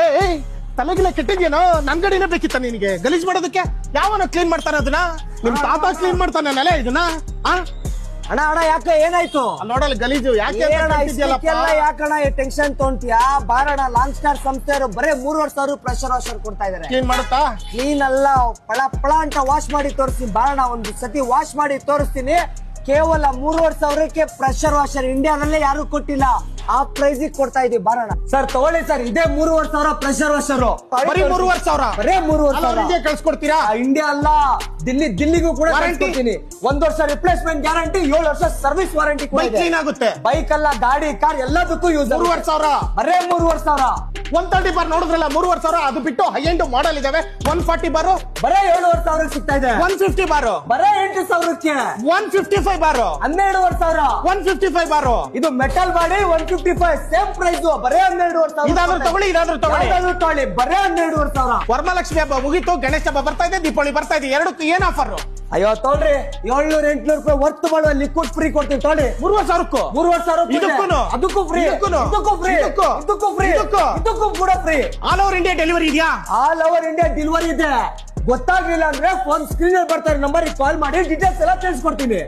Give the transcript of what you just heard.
ಏಯ್ ತಲೆಗಿಲ್ಲ ಕೆಟ್ಟಿದ್ಯೇನೋ? ನನ್ ಗಡಿನೇ ಬೇಕಿತ್ತ ನಿನಗೆ ಗಲೀಜ್ ಮಾಡೋದಕ್ಕೆ? ಯಾವನ ಕ್ಲೀನ್ ಮಾಡ್ತಾನೆ ಅದನ್ನ? ನಿಮ್ ತಾತ ಕ್ಲೀನ್ ಮಾಡ್ತಾನೆ ನೆಲೆ ಇದನ್ನ? ಅಣ್ಣ ಅಣ್ಣ ಯಾಕೆ ಏನಾಯ್ತು? ನೋಡಲ್ಲ ಗಲೀಜು ಯಾಕೆ ಯಾಕಣ್ಣ ಟೆನ್ಷನ್ ತೊಗೊಂತೀಯಾ? ಬಾರಣ ಲಾಂಗ್ ಸ್ಟಾರ್ ಸಂಸ್ಥೆಯವರು ಬರೇ 3,000 ಪ್ರೆಷರ್ ವಾಷರ್ ಕೊಡ್ತಾ ಇದಾರೆ. ಕ್ಲೀನ್ ಮಾಡುತ್ತಾ? ಕ್ಲೀನ್ ಅಲ್ಲ, ಪಳ ಪಳ ಅಂತ ವಾಶ್ ಮಾಡಿ ತೋರಿಸ್ತೀನಿ. ಬಾರಣ ಒಂದು ಸತಿ ವಾಶ್ ಮಾಡಿ ತೋರಿಸ್ತೀನಿ. ಕೇವಲ 3,500ಕ್ಕೆ ಪ್ರೆಷರ್ ವಾಷರ್ ಇಂಡಿಯಾದಲ್ಲೇ ಯಾರು ಕೊಟ್ಟಿಲ್ಲ. ಆ ಪ್ರೈಸ್ ಕೊಡ್ತಾ ಇದೀವಿ. ಬಾರಣ ಸರ್ ತಗೊಳ್ಳಿ ಸರ್, ಇದೇ 3,500 ಪ್ರೆಷರ್ ವಾಷರ್. ಬರೀ 3,500? ಬರೇ 3,500 ಕಳ್ಸ್ಕೊಡ್ತೀರಾ? ಇಂಡಿಯಾ ಅಲ್ಲ, ದಿಲ್ಲಿಗೂ ಕೂಡ ಕಳ್ಸ್ಕೊಡ್ತೀನಿ. 1 ವರ್ಷ ರಿಪ್ಲೇಸ್ಮೆಂಟ್ ಗ್ಯಾರಂಟಿ, 7 ವರ್ಷ ಸರ್ವಿಸ್ ವಾರಂಟಿ. ಕ್ಲೀನ್ ಆಗುತ್ತೆ. ಬೈಕ್ ಅಲ್ಲ, ಗಾಡಿ, ಕಾರ್ ಎಲ್ಲದಕ್ಕೂ ಯೂಸ್. 3,500 ಬರೇ 3,500. 130 ಬಾರ್ ನೋಡಿದ್ರಲ್ಲ 3,500. ಅದು ಬಿಟ್ಟು ಹೈ ಎಂಡ್ ಮಾಡೆಲ್ ಇದಾವೆ 140 ಬಾರು ಬರೇ 7,500 ಸಿಗ್ತಾ ಇದೆ. 150 ಬಾರು ಬರೇ 8,000ಕ್ಕೆ. 155 ಬಾರು 12,500. 155 ಬಾರು. ಇದು ಮೆಟಲ್ ಬಾಡಿ 155 ಸೇಮ್ ಪ್ರೈಸ್. ಬರೇ 12,500. ಇದಾದ್ರೂ ತಗೊಳ್ಳಿ, ಇದಾದ್ರೂ ತಗೊಳ್ಳಿ. ಬರೇ 12,500. ವರಮಹಾಲಕ್ಷ್ಮಿ ಹಬ್ಬ ಮುಗೀತು, ಗಣೇಶ ಹಬ್ಬ ಬರ್ತಾ ಇದೆ, ದೀಪಾವಳಿ ಬರ್ತಾ ಇದೆ. ಎರಡಕ್ಕೂ ಏನ್ ಆಫರ್? ಅಯ್ಯೋ ತೊಳ್ರಿ, 700-800 ರೂಪಾಯಿ ವರ್ತ್ ಮಾಡುವ ಲಿಕ್ವಿಡ್ ಫ್ರೀ ಕೊಡ್ತೀವಿ. ತೊಳಿ 3,500ಕ್ಕೂ. 3,500 ಅದಕ್ಕೂ ಫ್ರೀ, ಇದಕ್ಕೂ ಫ್ರೀ, ಇದಕ್ಕೂ ಕೂಡ free. All over India delivery ಇದೆಯಾ? ಆಲ್ ಓವರ್ ಇಂಡಿಯಾ ಡೆಲಿವರಿ ಇದೆ. ಗೊತ್ತಾಗ್ಲಿಲ್ಲ ಅಂದ್ರೆ ಫೋನ್ ಸ್ಕ್ರೀನ್ ಅಲ್ಲಿ ಬರ್ತಾರೆ ನಂಬರ್ ಕಾಲ್ ಮಾಡಿ ಡೀಟೇಲ್ಸ್ ಎಲ್ಲ ತಿಳಿಸ್ಕೊಡ್ತೀನಿ.